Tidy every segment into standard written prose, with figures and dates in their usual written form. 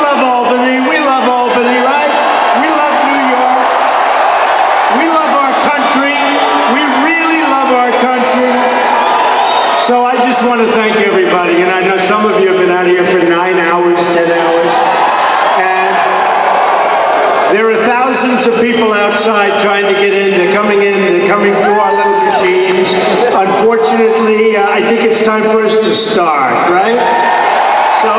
love Albany. We love Albany, right? We love New York. We love our country. We really love our country. So I just want to thank everybody. And I know some of you have been out here for 9 hours, 10 hours. And there are thousands of people outside trying to get in. They're coming in. They're coming through our little machines. Unfortunately, I think it's time for us to start, right? So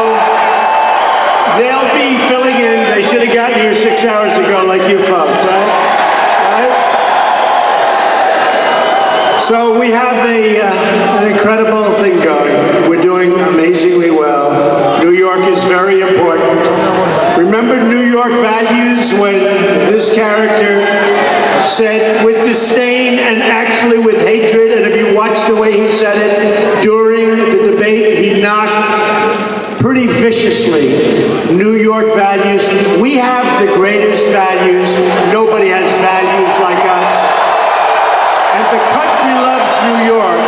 they'll be filling in. They should have gotten here 6 hours ago like you folks, right? So we have an incredible thing going. We're doing amazingly well. New York is very important. Remember New York values when this character said with disdain and actually with hatred, and if you watch the way he said it during the debate, he knocked pretty viciously New York values. We have the greatest values. Nobody has values like us. And the country loves New York.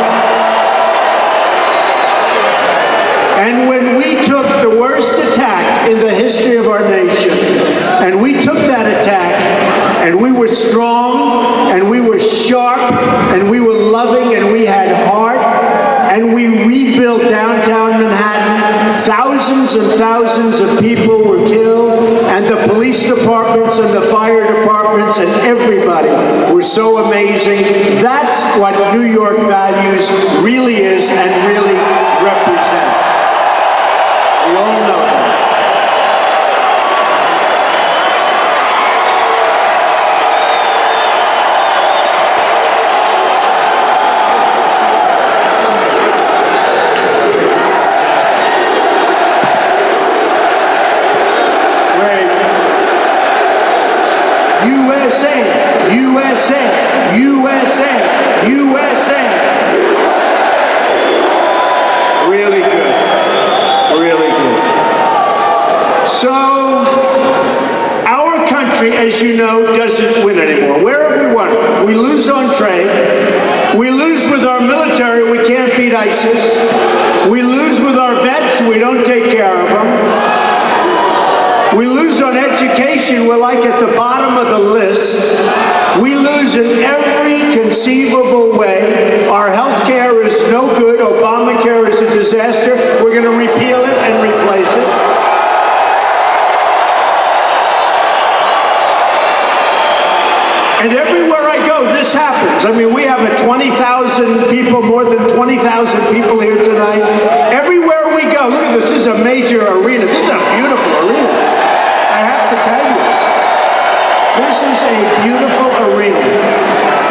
And when we took the worst attack in the history of our nation, and we took that attack, and we were strong, and we were sharp, and we were loving, and we had heart, and we rebuilt downtown Manhattan. Thousands and thousands of people were killed, and the police departments and the fire departments and everybody were so amazing. That's what New York values really is and really represents. We all know that. USA, USA, USA, USA. Really good, really good. So, our country, as you know, doesn't win anymore. Where have we won? We lose on trade. We lose with our military. We can't beat ISIS. We lose with our vets. We don't take care of them. We lose on education. We're like at the bottom of the list. We lose in every conceivable way. Our health care is no good. Obamacare is a disaster. We're going to repeal it and replace it. And everywhere I go, this happens. I mean, we have 20,000 people, more than 20,000 people here tonight. Everywhere we go, look at this. This is a major arena. This is a beautiful arena. I have to tell you, this is a beautiful arena.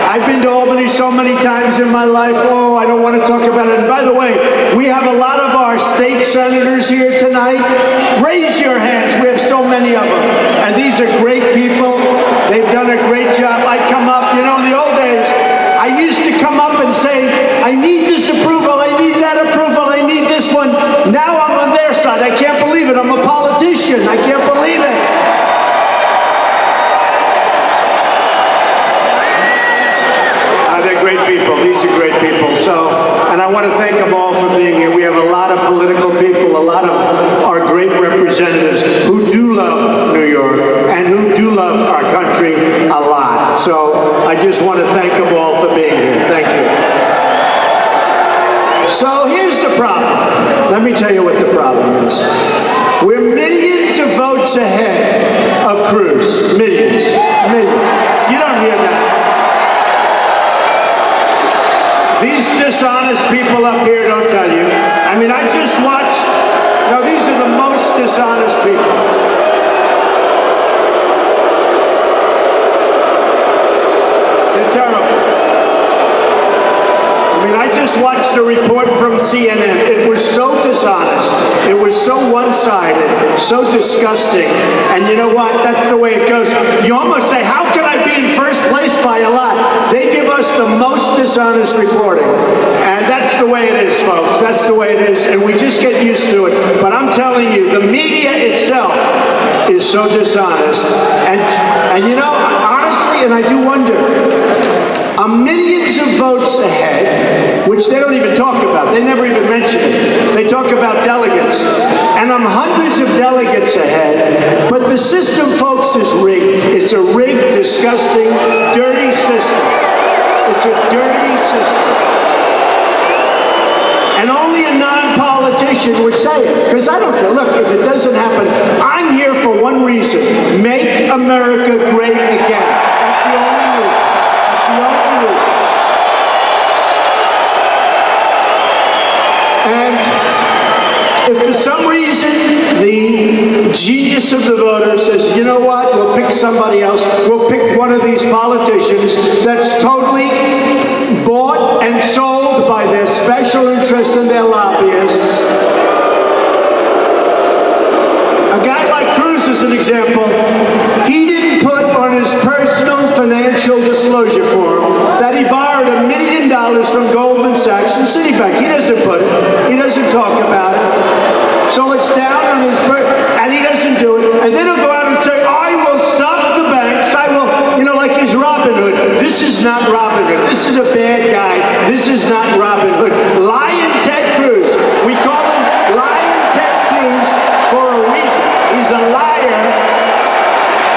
I've been to Albany so many times in my life. Oh, I don't want to talk about it. And by the way, we have a lot of our state senators here tonight. Raise your hands. We have so many of them. And these are great people. They've done a great job. I come up, you know, in the old days, I used to come up and say, I need this approval, I need that approval, I need this one. Now I'm on their side. I can't believe it. I'm a politician. I can't believe it. They're great people. These are great people. So, and I want to thank them all for being here. We have a lot of political people, a lot of our great representatives who do love New York and who do love our country a lot. So I just want to thank them all for being here. Thank you. So here's the problem. Let me tell you what the problem is. We're millions of votes ahead of Cruz. Millions. Millions. You don't hear that. These dishonest people up here don't tell you. I mean, I just watched. No, these are the most dishonest people. They're terrible. I mean, I just watched a report from CNN. It was so dishonest. It was so one-sided, so disgusting. And you know what? That's the way it goes. You almost say, how can I be in first place by a lot? They give us the most dishonest reporting. And that's the way it is, folks. That's the way it is. And we just get used to it. But I'm telling you, the media itself is so dishonest. And you know, honestly, and I do wonder, I'm millions of votes ahead, which they don't even talk about. They never even mention it. They talk about delegates. And I'm hundreds of delegates ahead. But the system, folks, is rigged. It's a rigged, disgusting, dirty system. It's a dirty system. And only a non-politician would say it, because I don't care. Look, if it doesn't happen, I'm here for one reason: make America great again. That's the only reason. That's the only reason. And if for some reason the genius of the voter says, you know what, we'll pick somebody else, we'll pick one of these politicians that's totally bought and sold by their special interest and their lobbyists. A guy like Cruz is an example. He didn't put on his personal financial disclosure form that he borrowed $1 million from Goldman Sachs and Citibank. He doesn't put it. He doesn't talk about it. So it's down on his, and he doesn't do it. And then he'll go out and say, I will stop the banks. I will, like he's Robin Hood. This is not Robin Hood. This is a bad guy. This is not Robin Hood. Lion Ted Cruz. We call him Lion Ted Cruz for a reason. He's a liar,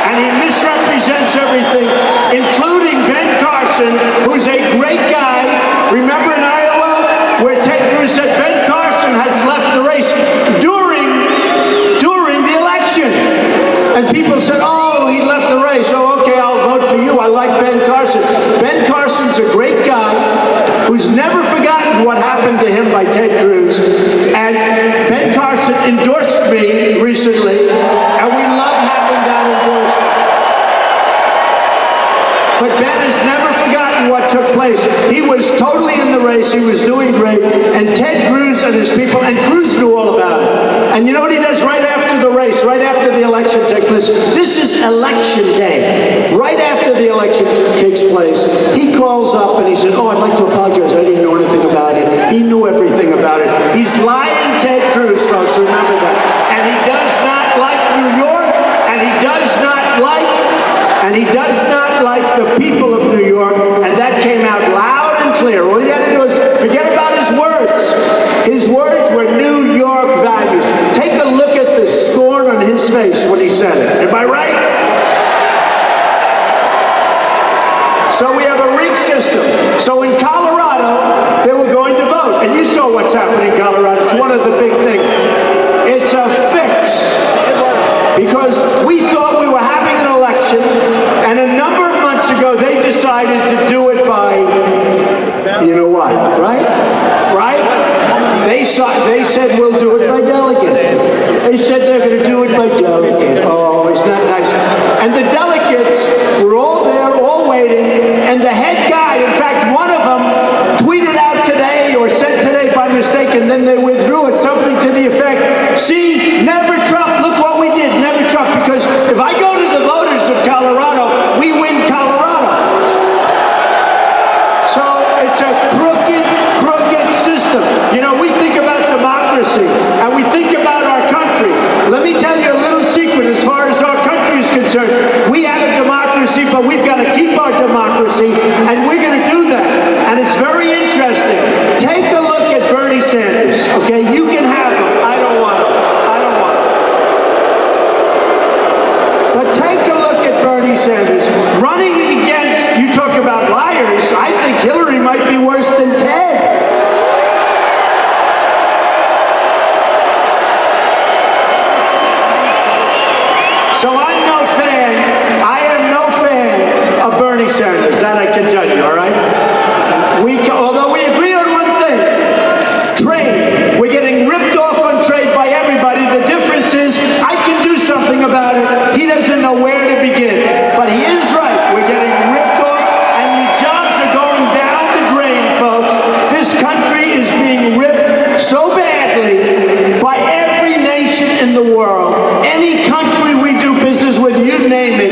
and he misrepresents everything, including Ben Carson, who's a great guy. Remember in Iowa, where Ted Cruz said Ben Carson has left the race during the election, and people said, oh, he left the race. Oh, okay, I'll vote for you. I like Ben Carson. Ben Carson's a great guy who's never forgotten what happened to him by Ted Cruz. And Ben Carson endorsed me recently, and we love having that endorsement. But Ben has never forgotten what took place. He was totally in the race. He was doing great. And Ted Cruz and his people, and Cruz knew all about it. And you know what he does right after the race, right after the election takes place? This is election day. Right after the election takes place, he calls up and he said, oh, I'd like to apologize. I didn't know anything about it. He knew everything about it. He's lying Ted Cruz, folks. Remember that. And he does not like New York, and he does not like the people of New York, and that came out loud and clear. All you had to do is forget about his words. His words were New York values. Take a look at the scorn on his face when he said it. Am I right? So we have a rigged system. So in Colorado, they were going to vote. And you saw what's happening in Colorado. It's one of the big things. It's a fix. Because we thought we were having an election, and a number of months ago, they decided to do it by, you know what, right? Right? They said, we'll do it by delegate. They said they're going to do it by delegate. Oh, it's not nice. And the delegates were all there, all waiting, and the head guy, in fact, one of them tweeted out today, or said today by mistake, and then they withdrew it, something to the effect, see, never Trump, look what we did, never Trump, because if I go to the voters of Colorado, we win Colorado. So it's a crooked system. We think about democracy, and we think about our country. Let me tell you a little secret as far as our country is concerned. We have a democracy, but we've got to keep our democracy, and we're going to do that. And it's very interesting. Take a look at Bernie Sanders, okay? You can have him. I don't want him. But take a look at Bernie Sanders running against, you talk about liars, I think Hillary might be worse than Ted. So I am no fan of Bernie Sanders, that I can tell you, all right? Although we agree on one thing, trade. We're getting ripped off on trade by everybody. The difference is I can do something about it. He doesn't know where to begin. But he is right. We're getting ripped off, and the jobs are going down the drain, folks. This country is being ripped so badly by every nation in the world. Any country we do business with, you name it.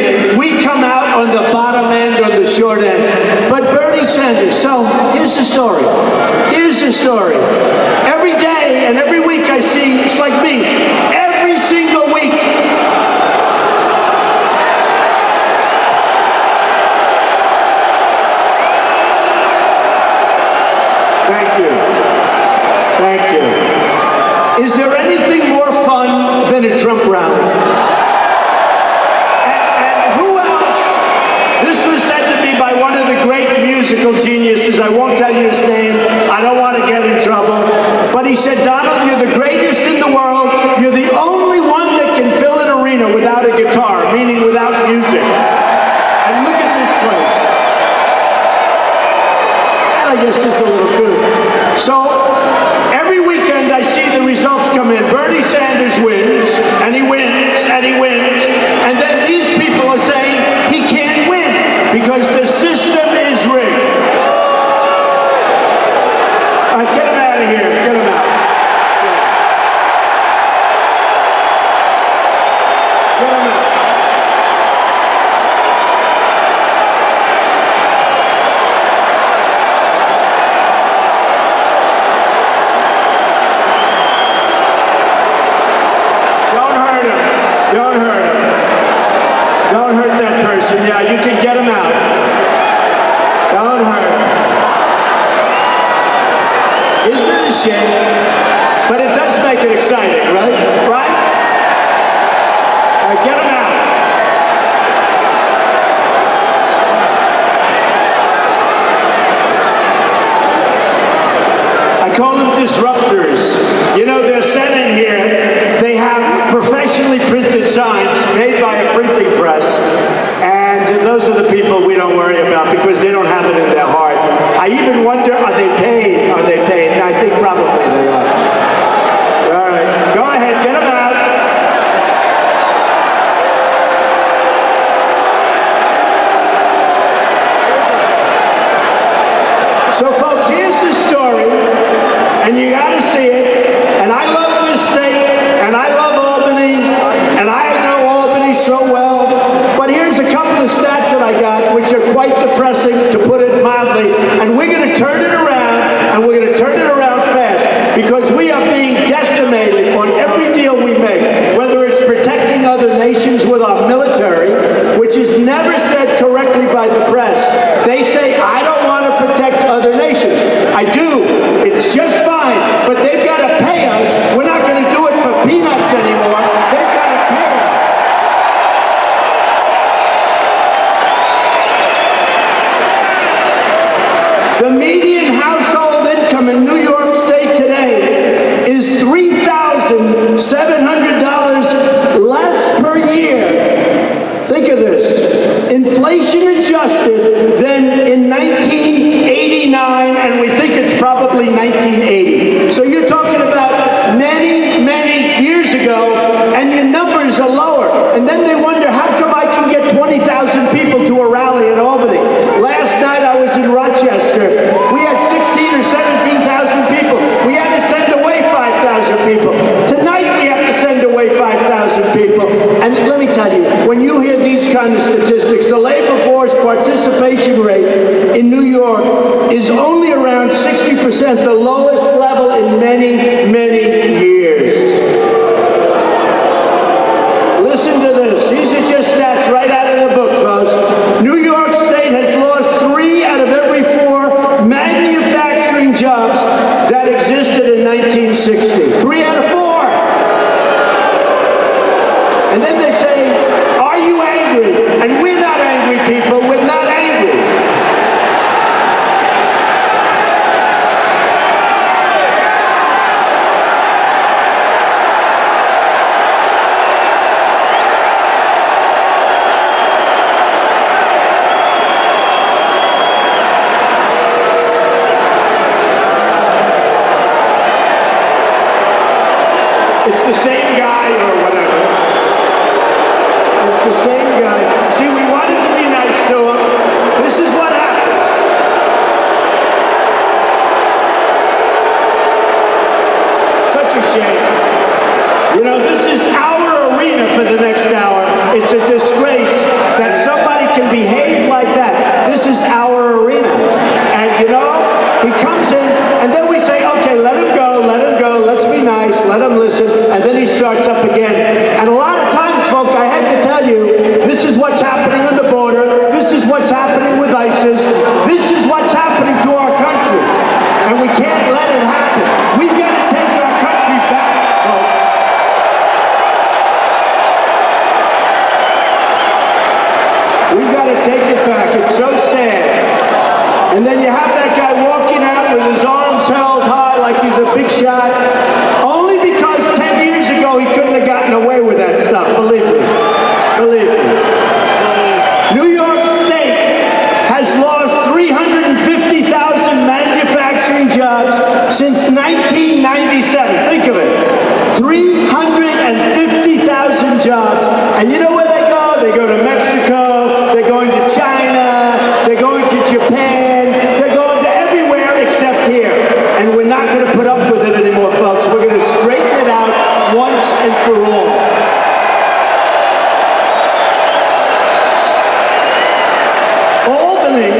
musical geniuses. I won't tell you his name. I don't want to get in trouble. But he said, Donald, you're the greatest in the world. You're the only one that can fill an arena without a guitar, meaning without music. And look at this place. And I guess there's a little truth. So every weekend I see the results come in. Bernie Sanders wins, and he wins, and he wins. And then these people are saying he can't win because the system is rigged. All right, get him out of here. Get him out. Get him out. Don't hurt him. Don't hurt him. Don't hurt that person. Yeah, you can get him out. Don't hurt him. Isn't it a shame? But it does make it exciting, right? Right? All right, get him out. I call them disruptors. You know, they're sent in here. They have professionally printed signs made by a printing press. And those are the people we don't worry about because they don't have it in their heart. I even wonder, are they paid? Are they paid? I think probably they are. All right, go ahead, get them out. So folks, here's the story, and you got to see it. And I love this state, and I love Albany, and I know Albany so well. But here's a couple of stats that I got, which are quite depressing, to put it mildly. And we're going to turn it around, and we're going to turn it around fast, because we are being decimated on every deal we make, whether it's protecting other nations with our military, which is never said correctly by the press. They say, I don't want to protect other nations. I do. It's just fine. But they've got to pay us. We're not going to do it for peanuts anymore. They've got to pay us. The median household income in New York State today is $3,700 less per year. Think of this. Inflation adjusted than in 1989, and we think it's probably 1980. So you're talking about many, many years ago, and your numbers are lower. And then they wonder, how come I can get 20,000 people to a rally in Albany? Last night I was in Rochester. We had 16 or 17,000 people. We had to send away 5,000 people. Tonight we have to send away 5,000 people. And let me tell you, when you hear these kind of statistics, the labor force participation rate in New York is only around 60%, the lowest level in many, many years. Listen to this. These are just stats right out of the book, folks. New York State has lost 3 out of every 4 manufacturing jobs that existed in 1960. 3 out of 4. And then they say, are you angry? And we're not angry, people. We're not angry. It's the same guy or whatever. It's the same guy. See, we wanted to be nice to him. This is what happens. Such a shame. You know, this is our arena for the next hour. It's a disgrace that somebody can behave like that. This is our arena. And you know, he comes in, and then we say, okay, let him go, let's be nice, let him listen, and then he starts up again. And a lot of times, folks, I have to tell you, this is what's happening on the border, this is what's happening with ISIS, this is what's happening to our country. And we can't let it happen. We've got to take our country back, folks. We've got to take it back. It's so sad. And then you have that guy walking out with his arms held high like he's a big shot, only because 10 years ago he couldn't have gotten away with that stuff, believe me. Believe me. New York State has lost 350,000 manufacturing jobs since 1997. Think of it. 350,000 jobs. And you know where they go? They go to Mexico, they're going to China, they're going to Japan, they're going to everywhere except here. And we're not going to put up with it anymore, folks. We're going to straighten it out once and for all. Albany,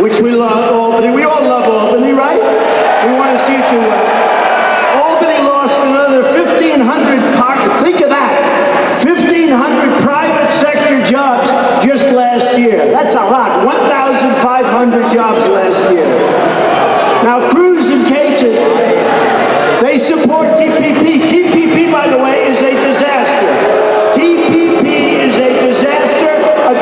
which we love, Albany. We all love Albany, right? We want to see it do well. Albany lost another 1,500 pockets. Think of that. 1,500 private sector jobs just last year. That's a lot. 1,500 jobs last year. Now, Cruz and Kingston, they support TPP. TPP, by the way, is a disaster. TPP is a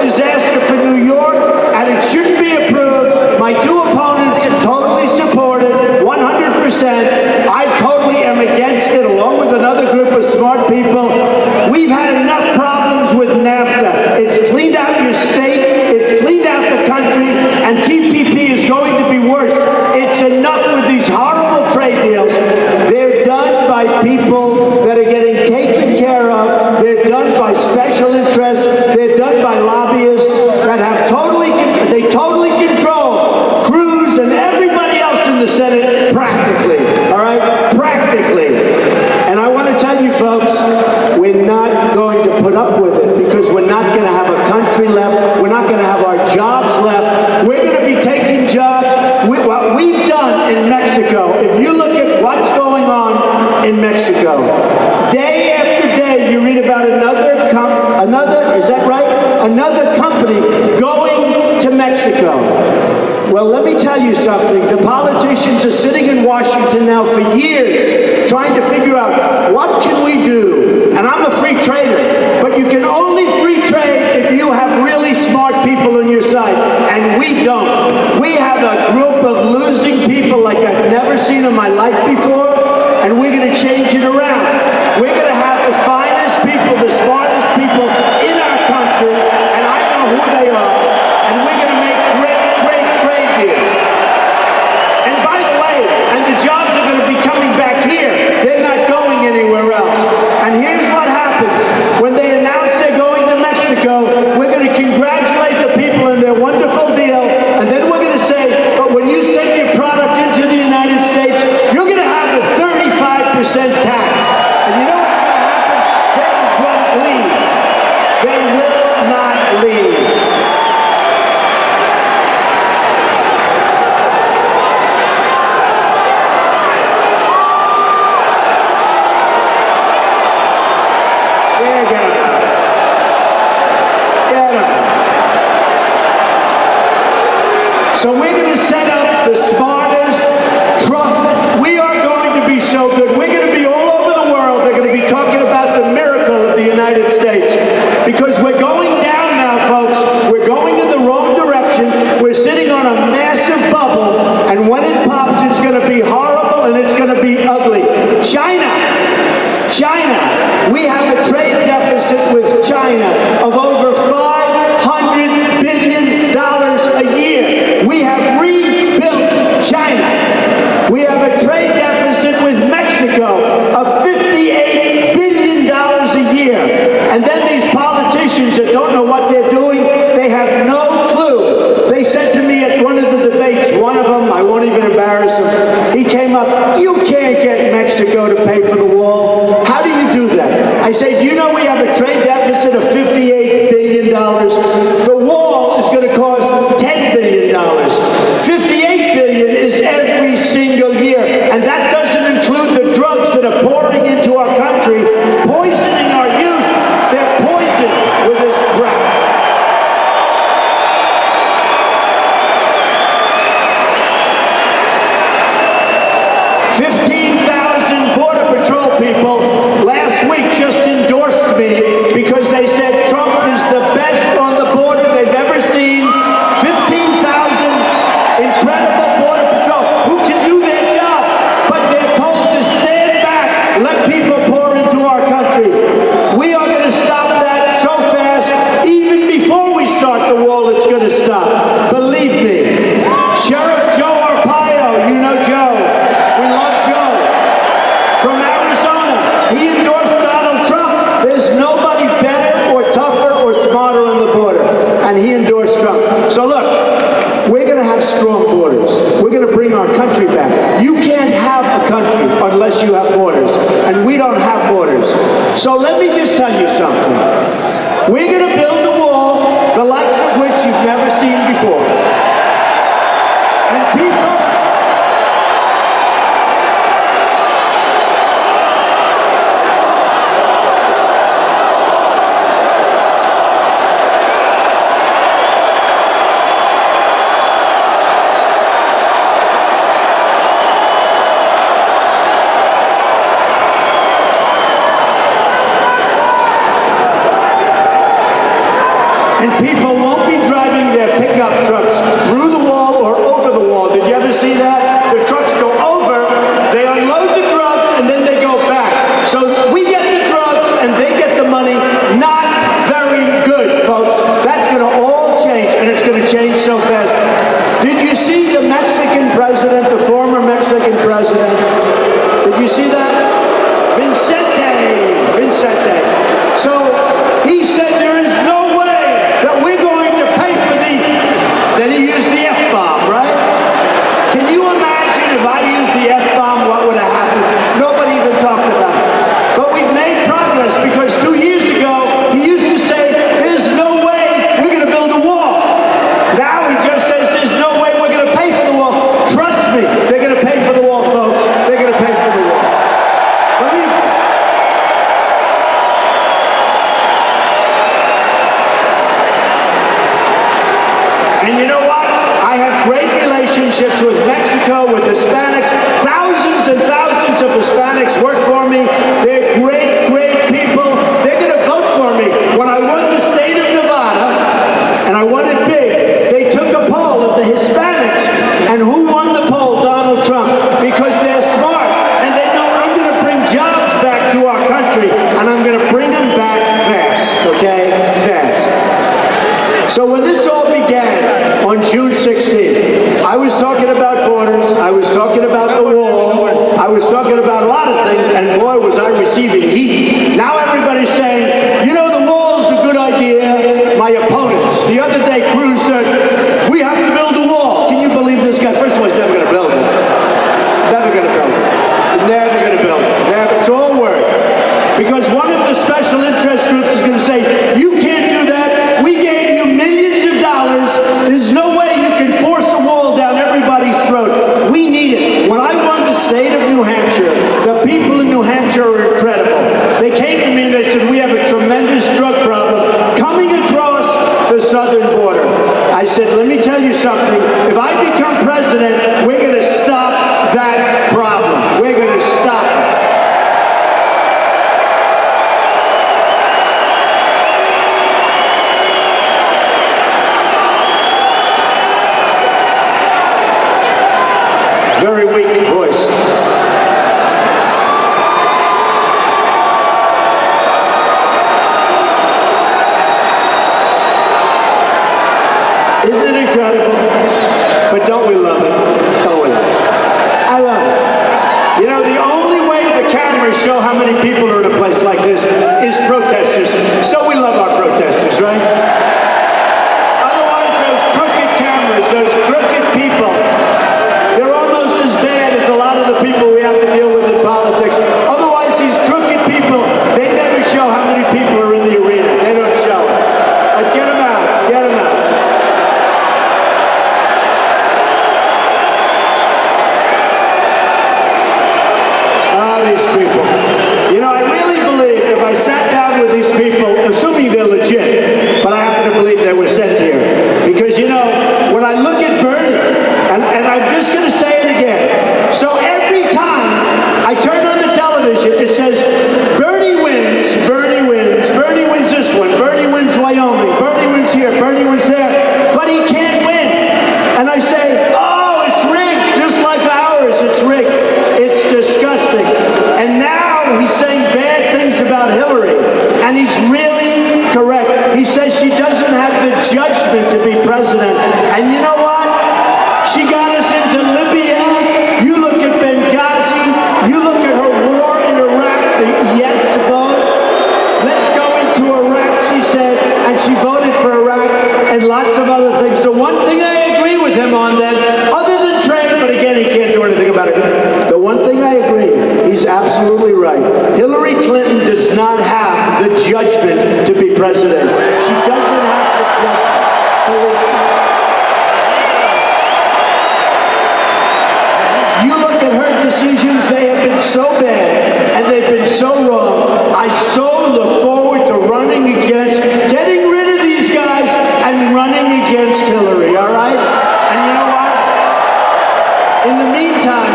disaster for New York, and it shouldn't be approved. My two opponents totally support it, 100%. I totally am against it, along with another group of smart people. We've had enough problems with NAFTA. It's cleaned out your state, it's cleaned out the country, and TPP is going to be worse. It's enough with these horrible trade deals. They're done by people that are getting taken care of. They're done by special interests. They're done by lobbyists that have they totally control Cruz and everybody else in the Senate practically, all right? Practically. And I want to tell you folks, we're not going to put up with it because we're not going to have a country left. We're not going to have our jobs left. We're going to be taking jobs. What we've done in Mexico, if you look at what's going on in Mexico, day after day you read about is that right? Another company going to Mexico. Well, let me tell you something. The politicians are sitting in Washington now for years trying to figure out what can we do. And I'm a free trader, but you can only free trade if you have really smart people on your side. And we don't. We have a group of losing people like I've never seen in my life before, and we're going to change it around. We're going to have the finest people, the smartest people in our country, and I know who they are, and we're going to make great trade deals. And by the way, and the jobs are going to be coming back here. They're not going anywhere else. And here's what happens. When they announce they're going to Mexico, we're going to congratulate the people on their wonderful deal, and then we're going to say, but when you send your product into the United States, you're going to have a 35% tax. And you know what's going to happen? They won't leave. They will not leave. So we're going to set up the smartest, we are going to be so good. We're going to be all over the world. They're going to be talking about the miracle of the United States. Because we're going down now, folks. We're going in the wrong direction. We're sitting on a massive bubble. And when it pops, it's going to be horrible and it's going to be ugly. China. We have a trade deficit with China of over $500 billion a year. We have rebuilt China. We have a trade deficit with Mexico of $58 billion a year. And then We're going to build a wall, the likes of which you've never seen before. And people... And people won't be driving their pickup trucks through the wall or over the wall. Did you ever see that? The trucks go over, they unload the drugs, and then they go back. So we get the drugs and they get the money. Not very good, folks. That's going to all change, and it's going to change so fast. Did you see the Mexican president, the former Mexican president? Did you see that? Vicente. So he said there is no way that we're going to pay for then he used the F-bomb, right? Can you imagine if I used the F-bomb, what would have happened? Nobody even talked about it. But we've made progress because 2 years ago, he used to say, there's no way we're going to build a wall. Now he just says, there's no way we're going to pay for the wall. Trust me, they're going to pay for the wall, folks. They're going to pay for the wall. Believe me. And you know what? I have great relationships with Mexico, with Hispanics. Thousands and thousands of Hispanics work for me. They're great, great people. They're going to vote for me. When I won the state of Nevada, and I won it big, they took a poll of the Hispanics, and who won the poll? Donald Trump. Because they're smart, and they know I'm going to bring jobs back to our country, and I'm going to bring them back fast, okay? Fast. So when this all began on June 16th, I was talking about borders, I was talking about the wall, I was talking about a lot of things, and boy, was I receiving heat. Now everybody's saying, you know, the wall's a good idea. My opponents, the other day, Cruz said, we have to build a wall. Can you believe this guy? First of all, he's never going to build it. Never going to build it. Never going to build it. Never. It's all word. Because one of the special interest groups is going to say, you can't do that. We gave you millions of dollars. There's no way you can force a wall down everybody's throat. We need it. When I won the state of New Hampshire, the people in New Hampshire are incredible. They came to me and they said, we have a tremendous drug problem coming across the southern border. I said, let me tell you something. If I become president, we're going to stop that problem. We're going to stop it. Very weak voice. Isn't it incredible? But don't we love it? Don't we love it? I love it. You know, the only way the cameras show how many people are in a place like this is protesters. So we love our protesters, right? Otherwise, those crooked cameras, those crooked people, they're almost as bad as a lot of the people we have to deal with in politics. Otherwise, these crooked people, they never show how many people are in the arena. They don't show it. But get them out. Get them out. These people. You know, I really believe if I sat down with these people, assuming they're legit, but I happen to believe they were sent here. Because, you know, when I look at Bernie, and I'm just going to say it again. So every time I turn on the television, it says, Bernie wins, Bernie wins, Bernie wins this one, Bernie wins Wyoming, Bernie wins here, Bernie wins there, but he can't win. And I say, oh, it's rigged, just like ours, it's rigged. It's disgusting. And now he's saying bad things about Hillary, and he's really correct. He says she doesn't have the judgment to be president. And you know what? She got us into Libya. You look at Benghazi. You look at her war in Iraq, the yes vote. Let's go into Iraq, she said, and she voted for Iraq and lots of other things. The one thing I agree with him on then, other than trade, but again, he can't do anything about it. The one thing I agree, he's absolutely right. Hillary Clinton does not have the judgment to be president. She doesn't have the judgment. Believe me. You look at her decisions, they have been so bad and they've been so wrong. I so look forward to running against, getting rid of these guys and running against Hillary, all right? And you know what? In the meantime,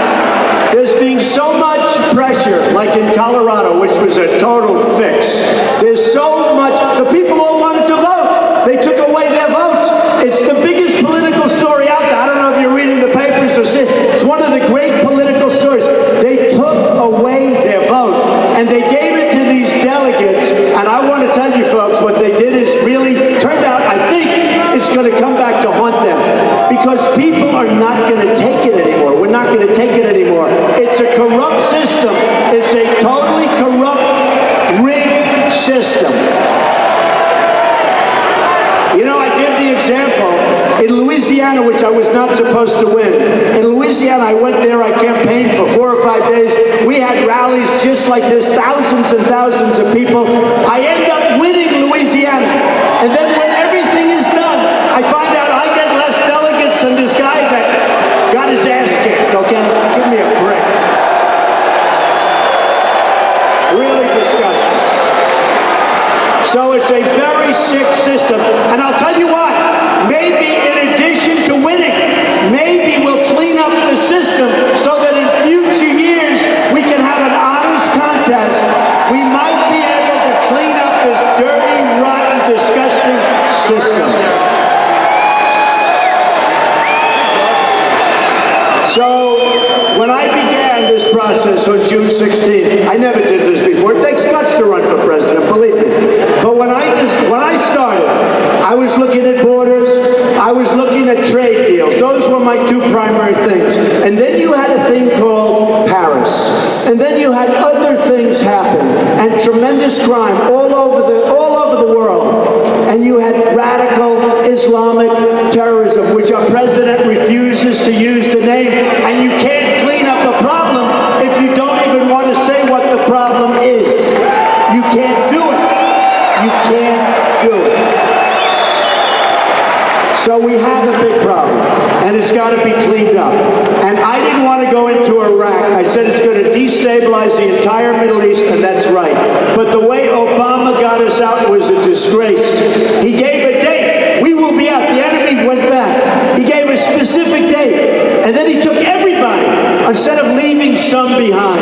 there's being so much pressure, like in Colorado, which was a total fix. There's so much, the people all wanted to vote. They took away their votes. It's the biggest political story out there. I don't know if you're reading the papers or see. It's one of the great political stories. They took away their vote, and they gave it to these delegates. And I want to tell you folks, what they did is really turned out, I think, it's going to come back to haunt them. Because people are not going to take it anymore. We're not going to take it anymore. It's a corrupt system. It's a totally corrupt, rigged system. You know, I give the example. In Louisiana, which I was not supposed to win. In Louisiana, I went there, I campaigned for 4 or 5 days. We had rallies just like this, thousands and thousands of people. I end up winning Louisiana. And then when everything is done, I find out I get less delegates than this guy that got his ass kicked, okay? Give me a break. Really disgusting. So it's a very sick system. And I'll tell you what, maybe in addition to winning, maybe we'll clean up the system so that in future years we can have an honest contest. We might be able to clean up this dirty, rotten, disgusting system. So when I began this process on June 16th, I never did this before. It takes guts to run for president, believe me. But when I started, I was looking at borders, I was looking at trade deals. Those were my two primary things. And then you had a thing called Paris. And then you had other things happen, and tremendous crime all over the world. And you had radical Islamic terrorism, which our president refuses to use the name. And you can't clean up a problem if you don't even want to say what the problem is. You can't do it. You can't do it. So we have a big problem, and it's got to be cleaned up. And I didn't want to go into Iraq. I said it's going to destabilize the entire Middle East, and that's right. But the way Obama got us out was a disgrace. He gave a date. We will be out. The enemy went back. He gave a specific date, and then he took everybody instead of leaving some behind.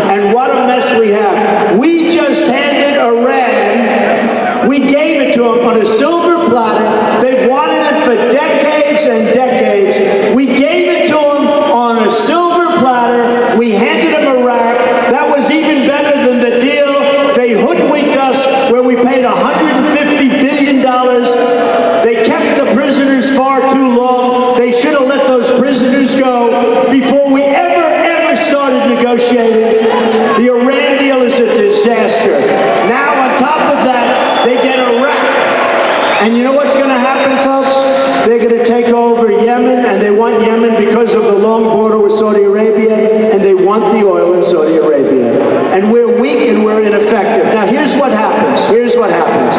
And what a mess we have. We just handed Iran, we gave it to them on a silver platter. They've wanted it for decades and decades. We gave it to them on a silver platter. We handed them Iraq. That was even better than the deal. They hoodwinked us where we paid $150 billion. They kept the prisoners far too long. They should have let those prisoners go before we ever started negotiating. The Iran deal is a disaster. Now, on top of that, they get Iraq. And you know what's going to happen, folks? They're going to take over Yemen, and they want Yemen because of the long border with Saudi Arabia, and they want the oil in Saudi Arabia. And we're weak and we're ineffective. Now, here's what happens. Here's what happens.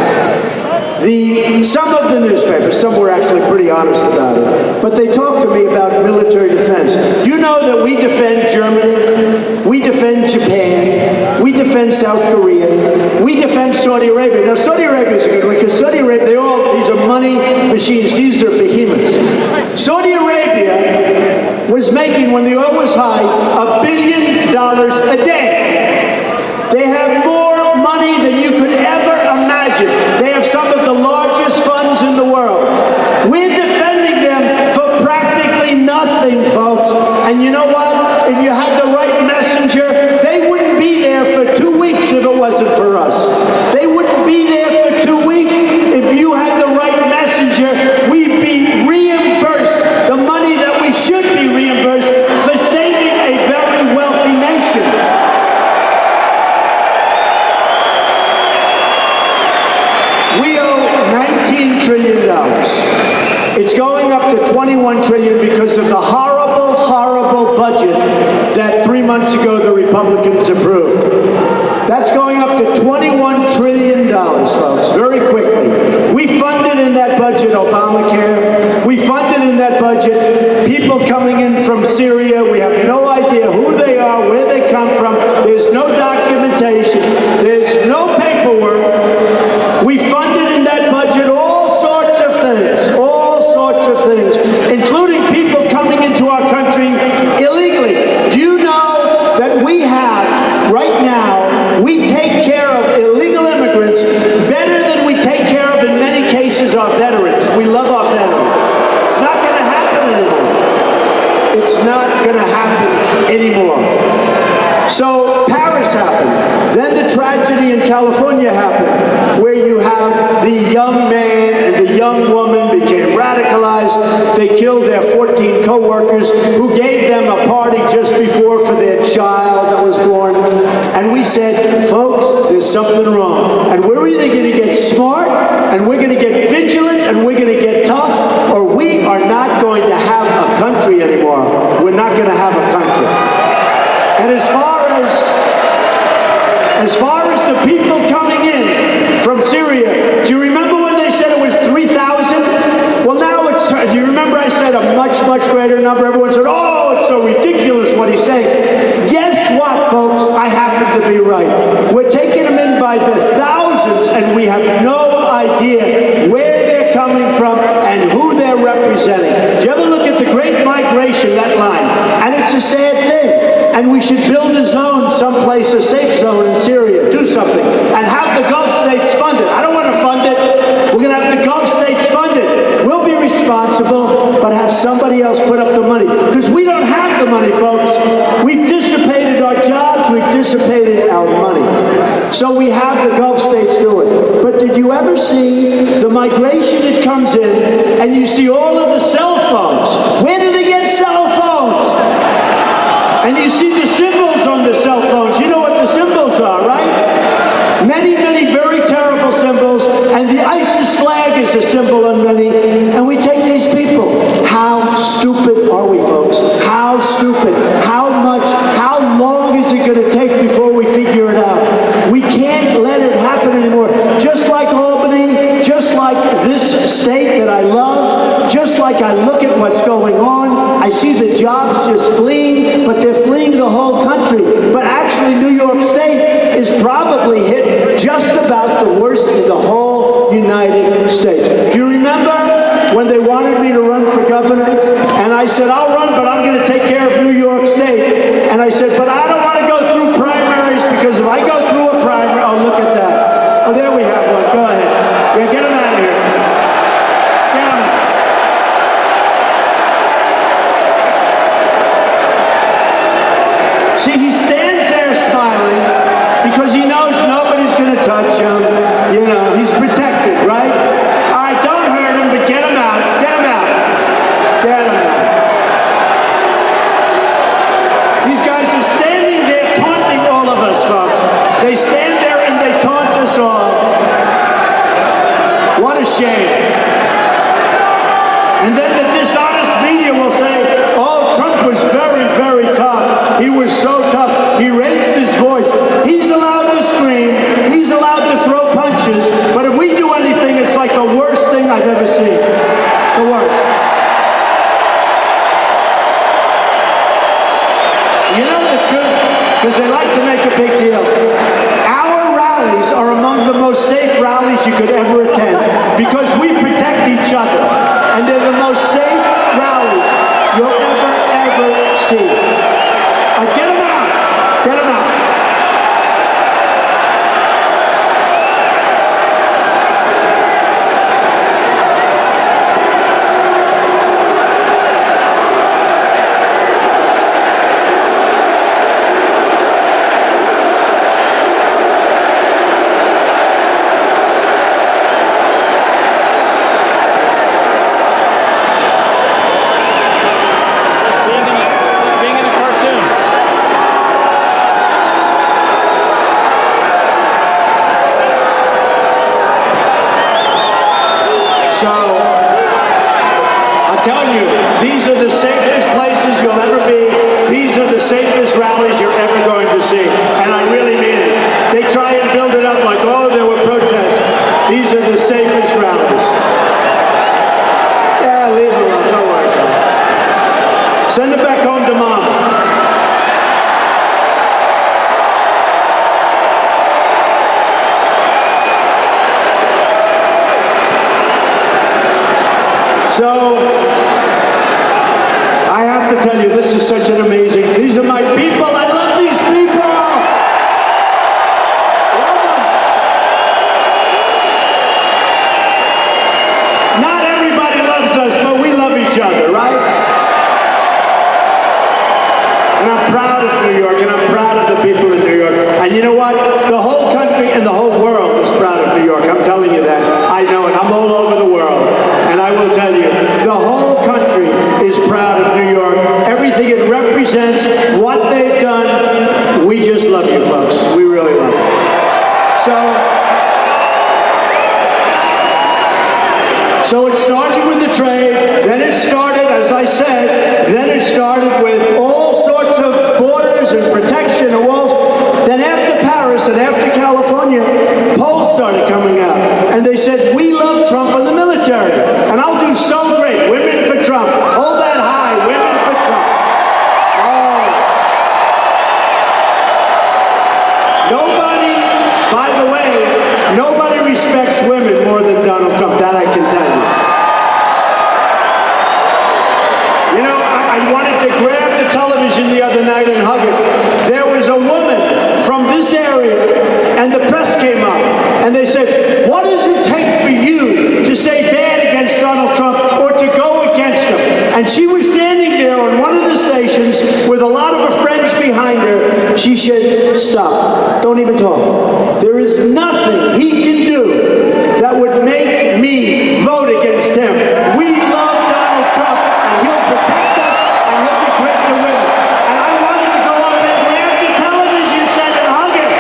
Some of the newspapers, some were actually pretty honest about it, but they talk to me about military defense. Do you know that we defend Germany, we defend Japan, we defend South Korea, we defend Saudi Arabia? Now, Saudi Arabia is a good one, because Saudi Arabia, these are money machines, these are behemoths. Saudi Arabia was making, when the oil was high, $1 billion a day. They have more money than you could ever imagine. They have some of the largest funds in the world. We're defending them for practically nothing, folks. And you know what? If you had the right messenger, they wouldn't be there for 2 weeks if it wasn't for us. They wouldn't be there for 2 weeks if you had the right messenger. We'd be reimbursed the money that we should be reimbursed for saving a very wealthy nation. We owe $19 trillion. It's going up to $21 trillion because of the horrible, horrible budget that 3 months ago the Republicans approved. That's going up to $21 trillion. folks, very quickly. We funded in that budget Obamacare. We funded in that budget people coming in from Syria. We have no idea who they are, where they come from. There's no documentation. There's no paperwork. We funded in that budget all sorts of things, including people coming into our country illegally. Do you know that we have, right now, we take care of illegal immigrants better than we take care of, in many cases, our veterans. We love our veterans. It's not going to happen anymore. It's not going to happen anymore. So Paris happened. Then the tragedy in California happened, where you have the young man and the young woman became radicalized. They killed their 14 co-workers who gave them a party just before for their child that was born. And we said, folks, there's something wrong. And we're either going to get smart, and we're going to get vigilant, and we're going to get tough, or we are not going to have a country anymore. We're not going to have a country. And as far as the people coming in from Syria, do you remember when they said it was 3,000? Well, now it's, do you remember I said a much, much greater number? Everyone said, oh, it's so ridiculous what he's saying. Guess what, folks? I happen to be right. We're taking them in by the thousands, and we have no idea where they're coming from and who they're representing. Do you ever look at the Great Migration, that line? And it's a sad thing. And we should build a zone someplace, a safe zone in Syria, do something, and have the Gulf states fund it. I don't want to fund it. We're going to have the Gulf states fund it. We'll be responsible, but have somebody else put up the money. Because we don't have the money, folks. We've dissipated our jobs. We've dissipated our money. So we have the Gulf states do it. But did you ever see the migration that comes in, and you see all of the cell phones? Where do they get cell phones? And you see the symbols on the cell phones. You know what the symbols are, right? Many, many very terrible symbols. And the ISIS flag is a symbol on many. And we take these people. How stupid are we, folks? How stupid? How long is it going to take before we figure it out? We can't let it happen anymore. Just like Albany, just like this state that I love, just like I look at what's going on, I see the jobs just fleeing, but they're fleeing the whole country. But actually, New York State is probably hit just about the worst in the whole United States. Do you remember when they wanted me to run for governor? And I said, I'll run, but I'm going to take care of New York State. And I said, but I don't want to go through primaries, because if I go through a primary, oh, look at that. Oh, there we have one. Go ahead. Yeah, get him out of here. Get him out. See, he stands there smiling because he knows nobody's going to touch him. You know, he's protected, right? All right, don't hurt him, but get him out. Get him out. Get him out. These guys are standing there taunting all of us, folks. They stand there and they taunt us all. What a shame. And then the dishonest media will say, oh, Trump was very, very tough. He was so tough. He raised his voice. He's allowed to scream. He's allowed to throw punches. But if we do anything, it's like the worst thing I've ever seen. The worst. You know the truth? Because they like to make a big deal. Our rallies are among the most safe rallies you could ever attend, because we protect each other. And they're the most safe rallies you'll ever see. Get them out. Get them out. So, I'm telling you, these are the safest places you'll ever be. These are the safest rallies you're ever going to see. And I really mean it. They try and build it up like, oh, there were protests. are the safest rallies. Yeah, leave it alone. Don't worry about it. Send it back home to mom. So, I have to tell you, this is such an amazing, these are my people, I love these people! Love them! Not everybody loves us, but we love each other, right? And I'm proud of New York, and I'm proud of the people in New York. And you know what? The whole country and the whole world is proud of New York. I'm telling you that. I know it. I'm all over the world. And I will tell you, the whole country is proud of New York. Everything it represents, what they've done, we just love you folks. We really love you. So it started with the trade, then it started, as I said, then it started with all sorts of borders and protection and walls. Then after Paris and after California, polls started coming out. And they said, we love Trump and the military. And I'll do so great. Women for Trump. Hold that high. Women for Trump. Oh. Nobody, by the way, nobody respects women more than Donald Trump. That I can tell you. You know, I wanted to grab the television the other night and hug it. There was a woman from this area, and the press came up, and they said, what does it take for you to say bad against Donald Trump or to go against him? And she was standing there on one of the stations with a lot of her friends behind her. She said, stop, don't even talk. There is nothing he can do that would make me vote against him. We love Donald Trump, and he'll protect us, and he'll be great to women. And I wanted to go up and grab the television set and hug him.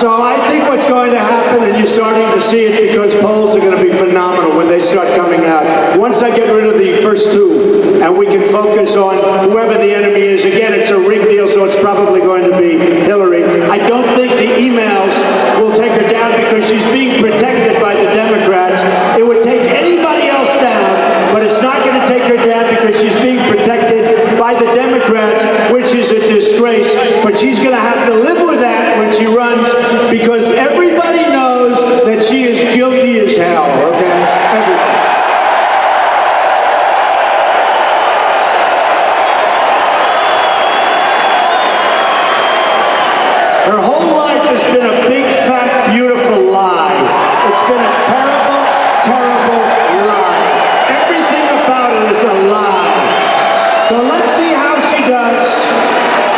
So I think what's going to happen, and you're starting to see it because polls are going to be phenomenal when they start coming out. Once I get rid of the first two, and we can focus on whoever the enemy is, again, it's a rigged deal, so it's probably going to be Hillary. I don't think the emails will take her down because she's being protected by the Democrats. It would take anybody else down, but it's not going to take her down because she's being protected by the Democrats, which is a disgrace. But she's going to have to live with that when she runs, because everybody knows that she is guilty as hell, okay? Everybody. Her whole life has been a big, fat, beautiful lie. It's been a terrible, terrible lie. Everything about her is a lie. So let's see how she does.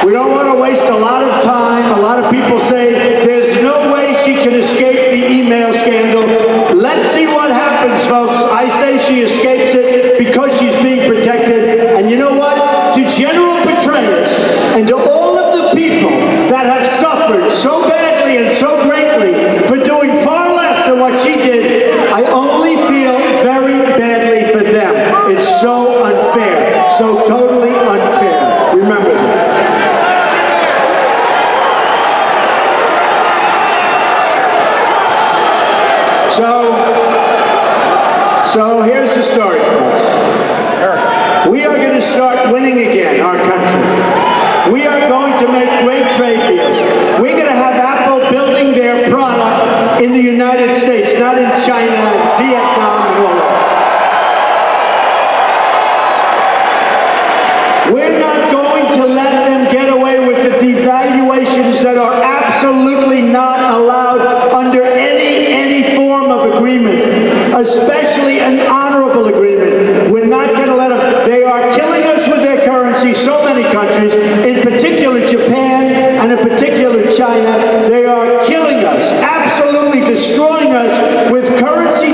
We don't want to waste a lot of time. A lot of people say there's no way she can escape the email scandal. Let's see what happens, folks. I say she escapes it because she's being protected. And you know what? To General Petraeus and to all of the people that have suffered so badly and so greatly for doing far less than what she did, I only feel very badly for them. It's so unfair. So totally unfair. Remember that. So here's the story, folks. We are going to start winning again, our country. We are going to make great trade deals. We're going to have Apple building their product in the United States, not in China and Vietnam and all that. We're not going to let them get away with the devaluations that are absolutely not allowed under any form of agreement, especially an honorable agreement. We're not going to let them. They are killing us with their currency, so many countries, in particular Japan and in particular China. They are killing us, absolutely destroying us with currency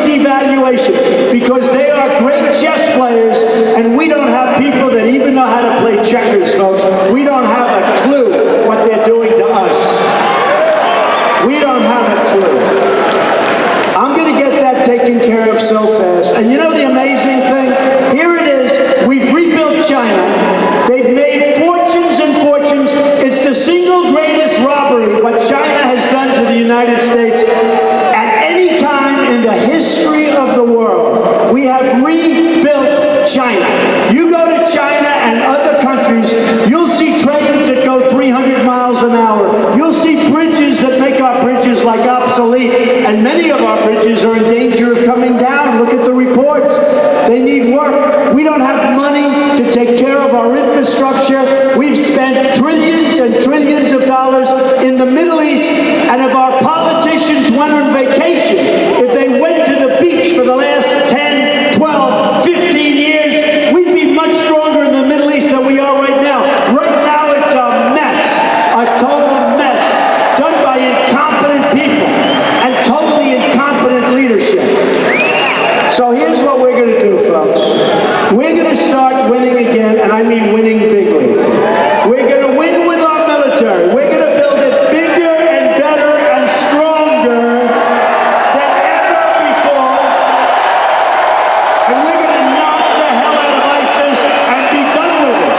United States at any time in the history of the world. We have rebuilt China. You go to China and other countries, you'll see trains that go 300 miles an hour. You'll see bridges that make our bridges like obsolete, and many of our bridges are in danger of coming down. Look at the reports. They need work. We don't have money to take care of our infrastructure. We've spent trillions and trillions of dollars in the Middle East, and if our politicians went on vacation, if they went to the beach for the last 10, 12, 15 years, we'd be much stronger in the Middle East than we are right now. Right now it's a mess, a total mess, done by incompetent people and totally incompetent leadership. So here's what we're going to do, folks. We're going to start winning again, and I mean winning bigly. We're going to win with our military. We're going to build it bigger and better and stronger than ever before. And we're going to knock the hell out of ISIS and be done with it.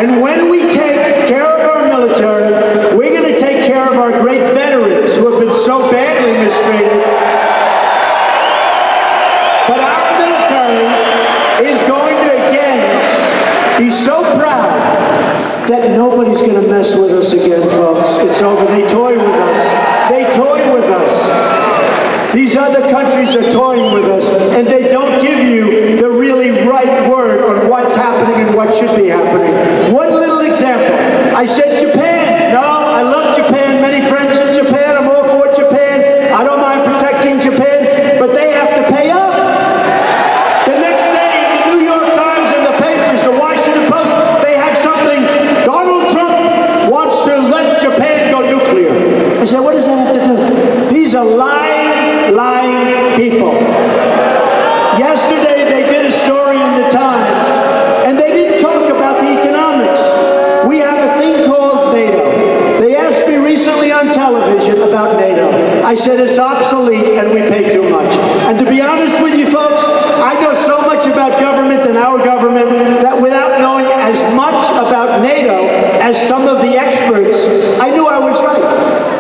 And when we take care of our military, we're going to take care of our great veterans who have been so badly mistreated. But our military is going to, again, be so proud that nobody's going to mess with us again, folks. It's over. They toy with us. They toy with us. These other countries are toying with us, and they don't give you the really right word on what's happening and what should be happening. One little example. I said Japan. No, I love Japan. Many friends in Japan. I'm all for Japan. I don't mind protecting Japan, but they have to pay up. The next day in the New York Times and the papers, the Washington Post, they have something. Donald Trump wants to let Japan go nuclear. I said, what does that have to do? These are lying people. Yesterday they did a story in the Times, and they didn't talk about the economics. We have a thing called NATO. They asked me recently on television about NATO. I said it's obsolete and we pay too much. And to be honest with you folks, I know so much about government and our government that without knowing as much about NATO as some of the experts, I knew I was right.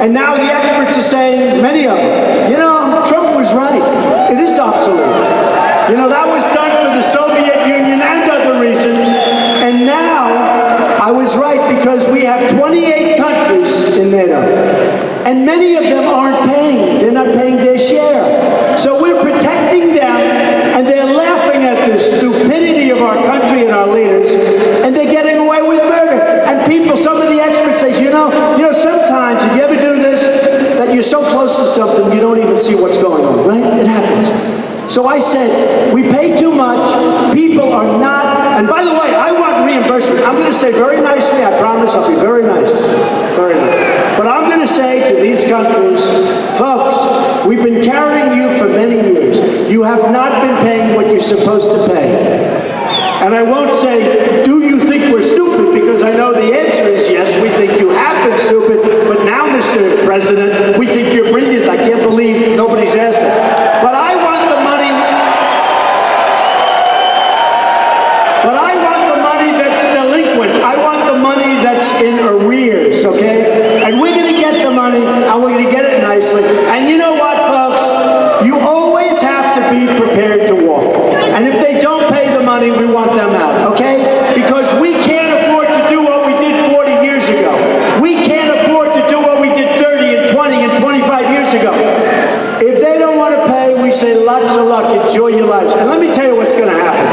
And now the experts are saying, many of them, you know, Trump was right. It is obsolete. You know, that was done for the Soviet Union and other reasons. And now I was right, because we have 28 countries in NATO. And many of them aren't paying. They're not paying their share. So we're protecting them, and they're laughing at the stupidity of our country and our leaders, and they're getting away with murder. And people, some of the experts say, you know, sometimes, if you ever do this, that you're so close to something, you don't even see what's going on, right? It happens. So I said, we pay too much, people are not, and by the way, I want reimbursement. I'm going to say very nicely, I promise I'll be very nice, very nice. But I'm going to say to these countries, folks, we've been carrying you for many years. You have not been paying what you're supposed to pay. And I won't say, do you think we're stupid? Because I know the answer is yes, we think you have been stupid, but now, Mr. President, we think you're brilliant. I can't believe nobody's asked it. But I want the money. But I want the money that's delinquent. I want the money that's in arrears, okay? And we're going to get the money, and we're going to get it nicely. And you know what, folks? You always have to be prepared to walk. And if they don't pay the money, we want them out, okay? Because we can't afford to do what we did 40 years ago. We can't afford to do what we did 30 and 20 and 25 years ago. If they don't want to pay, we say lots of luck, enjoy your lives. And let me tell you what's going to happen.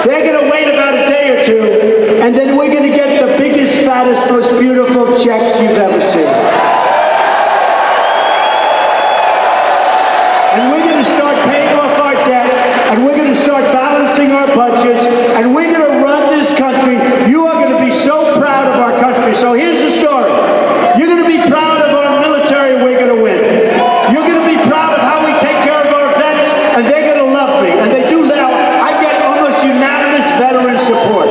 They're going to wait about a day or two, and then we're going to get the biggest, fattest, most beautiful checks you've ever seen. And we're going to start paying off our debt, and we're going to start balancing our budgets, and we're going to run this country. You are going to be so proud of our country. So here's the story. You're going to be proud of our military, and we're going to win. You're going to be proud of how we take care of our vets, and they're going to love me. And they do now. I get almost unanimous veteran support.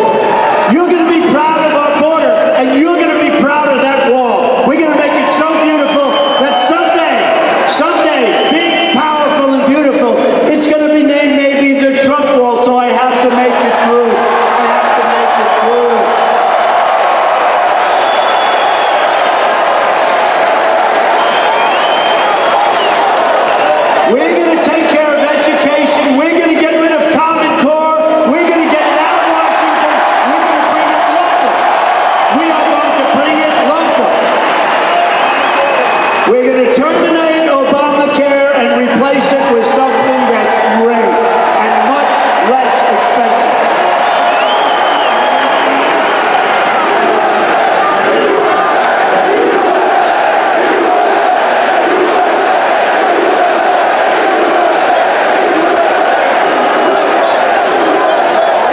You're going to be proud of our border, and you're going to be proud of that wall. We're going to make it so beautiful that someday, big, powerful, and beautiful, it's going to be named maybe the Trump wall, so I have to make it through.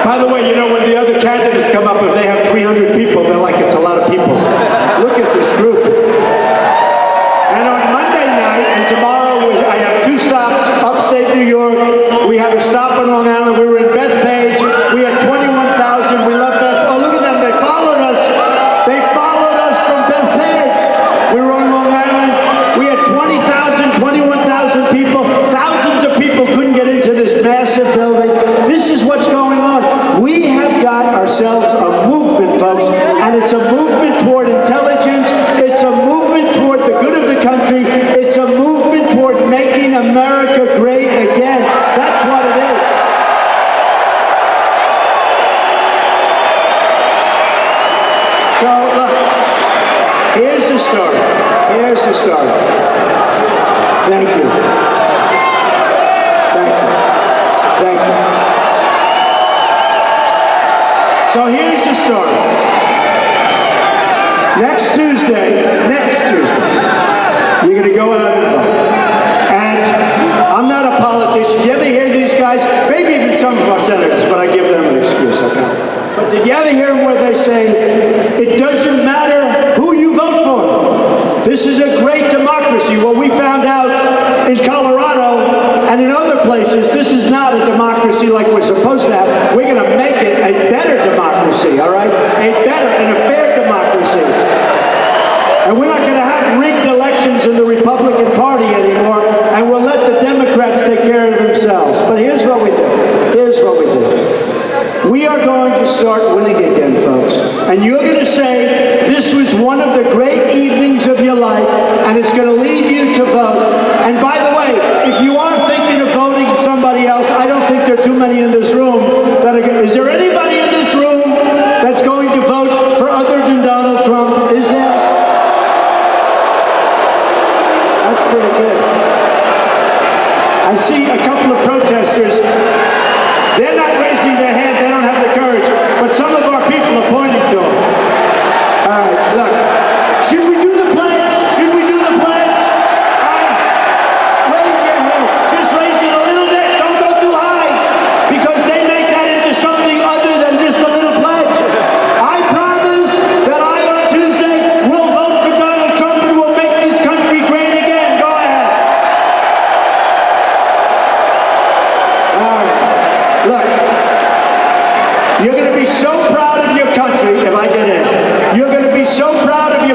By the way, you know, when the other candidates come up, if they have 300 people, they're like, it's a lot of people. Look at this group. And on Monday night and tomorrow, I have 2 stops upstate New York. We have a stop on Long Island. We were in Bethpage. We had 21,000. We love Beth. Oh, look at them. They followed us. They followed us from Bethpage. We were on Long Island. We had 20,000, 21,000 people. Thousands of people couldn't get into this massive building. This is what's going on. We have got ourselves a movement, folks, and it's a movement toward intelligence. It's a movement toward the good of the country. It's a movement toward making America great again. That's what it is. So, look, here's the story. Here's the story. Thank you. Thank you. Thank you. So here's the story. Next Tuesday, you're going to go out and vote. And I'm not a politician. You ever hear these guys? Maybe even some of our senators, but I give them an excuse, okay? But did you ever hear them where they say, it doesn't matter who you vote for. This is a great democracy. Well, we found out in Colorado and in other places, this is not a democracy like we're supposed to have. We're going to make it a better democracy, all right? A better and a fair democracy. And we're not going to have rigged elections in the Republican Party anymore, and we'll let the Democrats take care of themselves. But here's what we do. Here's what we do. We are going to start winning again, folks. And you're going to say, this was one of the great evenings of your life, and it's going to lead you to vote. And by the way, if you are thinking of voting somebody else, I don't think there are too many in this room that are. Is there anybody in this room that's going to vote for other than Donald Trump? Is there? That's pretty good. I see a couple of protesters. They're not raising their hand. They don't have the courage. But some of our people are pointing to them. All right, look. Should we do the pledge? Should we do the pledge? Raise your hand. Just raise it a little bit. Don't go too high. Because they make that into something other than just a little pledge. I promise that I, on Tuesday, will vote for Donald Trump and will make this country great again. Go ahead. All right. Look. You're going to be so proud of your country if I get in. You're going to be so proud of your